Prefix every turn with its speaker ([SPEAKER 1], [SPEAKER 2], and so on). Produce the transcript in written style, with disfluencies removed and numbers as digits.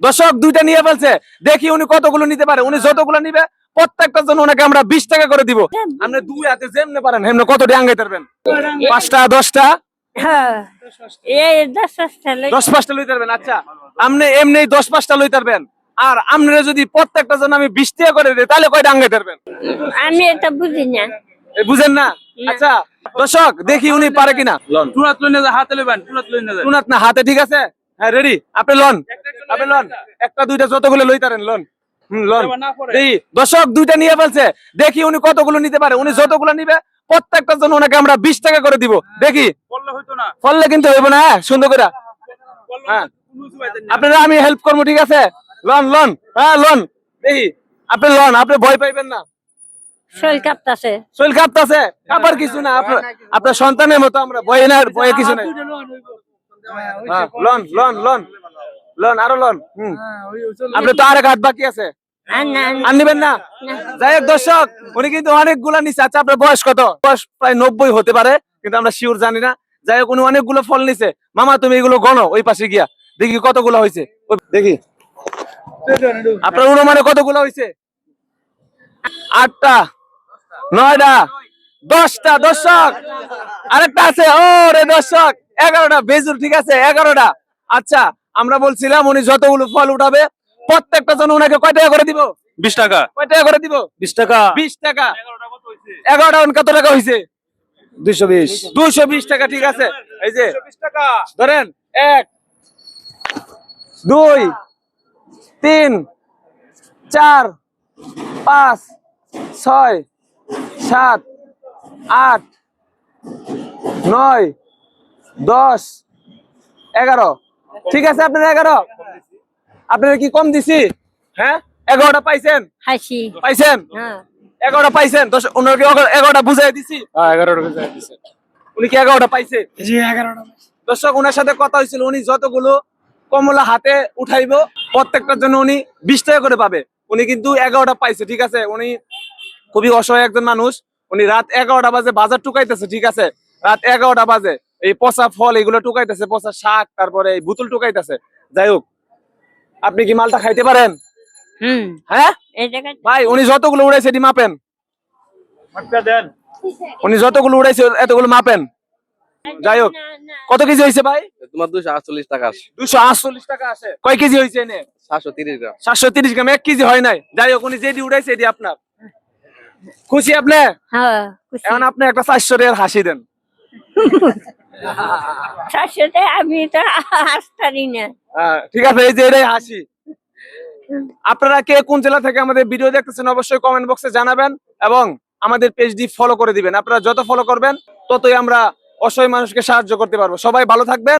[SPEAKER 1] দর্শক দুইটা নিয়ে ফেলছে, দেখি উনি কতগুলো নিতে পারে। উনি যতগুলো নিবে প্রত্যেকটার জন্য ওনাকে আমরা 20 টাকা করে দিব। আপনি দুই হাতে যেমনে পারেন হেমনে কত ডাঙ্গাই পারবেন? 5টা 10টা
[SPEAKER 2] হ্যাঁ, এই
[SPEAKER 1] 10-5টা লইতে পারবেন। আচ্ছা আপনি এমনি 10-5টা লইতে পারবেন, আর আপনারা যদি প্রত্যেকটা জন্য আমি 20 টাকা করে দিই তাহলে কয় ডাঙ্গাই পারবেন?
[SPEAKER 2] আমি এটা বুঝি না।
[SPEAKER 1] বুঝেন না? আচ্ছা দর্শক দেখি উনি পারে কিনা। লন
[SPEAKER 3] টুনাত লইনে যা হাতে লইবেন, টুনাত লইনে যা।
[SPEAKER 1] টুনাত না হাতে, ঠিক আছে? হ্যাঁ রেডি, আপনি লন, আপনি লন, একটা দুইটা যতগুলো লইতারেন লন। লন দেখি। দর্শক দুইটা নিয়ে ফেলছে, দেখি উনি কতগুলো নিতে পারে। উনি যতগুলো নিবে প্রত্যেকটার জন্য ওনাকে আমরা 20 টাকা করে দিব। দেখি
[SPEAKER 3] বললে হইতো না,
[SPEAKER 1] ফললে কিন্তু হইব না। হ্যাঁ সুন্দর করে।
[SPEAKER 3] বললে
[SPEAKER 1] হ্যাঁ
[SPEAKER 3] কোনো কিছু পাইতেন না।
[SPEAKER 1] আপনারা আমি হেল্প করবো, ঠিক আছে? লন লন, হ্যাঁ লন দেখি। আপনি লন, আপনি ভয় পাইবেন না।
[SPEAKER 2] শরীর কাঁপতাছে।
[SPEAKER 1] শরীর কাঁপতাছে? কাঁপার কিছু না, আপনার সন্তানের মতো আমরা, ভয় না, ভয়ে কিছু নাই। হ্যাঁ, লন লন লন লন, আরো লন। আপনি তো আরেক হাত বাকি আছে, আর নিবেন না? যাই হোক দর্শক, উনি কিন্তু অনেকগুলা নিছে। আচ্ছা আপনার বয়স কত? বয়স প্রায় 90 হতে পারে, কিন্তু আমরা শিওর জানি না। যাই হোক উনি অনেকগুলো ফল নিছে। মামা তুমি এগুলো গণো ওই পাশে গিয়া, দেখি কতগুলো হয়েছে। দেখি আপনার অনুমানে কতগুলো হয়েছে? 8টা 9টা 10টা। দর্শক আরেকটা আছে, ও রে দর্শক 11টা বেজুল, ঠিক আছে 11টা। আচ্ছা আমরা বলছিলাম উনি যতগুলো ফল উঠাবে প্রত্যেকটা জন্য ওনাকে কয় টাকা করে দিব?
[SPEAKER 3] 20 টাকা।
[SPEAKER 1] কয় টাকা করে দিব?
[SPEAKER 3] 20 টাকা।
[SPEAKER 1] 20 টাকা।
[SPEAKER 3] 11টা কত হইছে?
[SPEAKER 1] 11টা কত টাকা হয়েছে?
[SPEAKER 3] 220।
[SPEAKER 1] 220 টাকা, ঠিক আছে। এই যে
[SPEAKER 3] 220 টাকা।
[SPEAKER 1] ধরেন 1 2 3 4 5 6 7 8 9 10 11। ঠিক আছে আপনার 11। আপনারা কি কম দিছি? হ্যাঁ 11টা পাইছেন?
[SPEAKER 2] হাসি।
[SPEAKER 1] পাইছেন?
[SPEAKER 2] হ্যাঁ
[SPEAKER 1] 11টা পাইছেন? ওনাকে 11টা বুঝাই দিছি।
[SPEAKER 3] হ্যাঁ 11টা বুঝাই দিছে।
[SPEAKER 1] উনি কি 11টা পাইছে?
[SPEAKER 3] জি 11টা।
[SPEAKER 1] দর্শক ওনার সাথে কথা হয়েছিল, উনি যতগুলো কমলা হাতে উঠাইবো প্রত্যেকটার জন্য উনি 20 টাকা করে পাবে। উনি কিন্তু 11টা পাইছে, ঠিক আছে। উনি খুবই অসহায় একজন মানুষ। উনি রাত 11টা বাজে বাজার টুকাইতেছে, ঠিক আছে। রাত 11টা বাজে এই পচা ফল এগুলো টুকাইতেছে, পচা শাক, তারপরে এই বোতল টুকাইতেছে। যাই হোক আপনি কি মালটা খাইতে পারেন? হ্যাঁ
[SPEAKER 2] এই জায়গায়
[SPEAKER 1] ভাই উনি যতগুলো উড়াইছে এটি মাপেন।
[SPEAKER 3] মাপটা দেন।
[SPEAKER 1] উনি যতগুলো উড়াইছে এতগুলো মাপেন। যাই হোক কত কেজি হয়েছে ভাই?
[SPEAKER 4] তোমার 248 টাকা আসে।
[SPEAKER 1] 248 টাকা আসে। কয় কেজি হয়েছে এনে?
[SPEAKER 4] 730 গ্রাম।
[SPEAKER 1] 730 গ্রাম, 1 কেজি হয় নাই। যাই হোক উনি যেটি উড়াইছে এটি আপনার। খুশি আপনি?
[SPEAKER 2] হ্যাঁ খুশি।
[SPEAKER 1] এখন আপনি একটা 400 টাকার হাসি দেন।
[SPEAKER 2] শাশুড়ি আমি তো হাসতারি না।
[SPEAKER 1] ঠিক আছে, এই যে এটাই হাসি। আপনারা কে কোন জেলা থেকে আমাদের ভিডিও দেখতেছেন অবশ্যই কমেন্ট বক্সে জানাবেন, এবং আমাদের পেজটি ফলো করে দিবেন। আপনারা যত ফলো করবেন ততই আমরা অসহায় মানুষকে সাহায্য করতে পারবো। সবাই ভালো থাকবেন।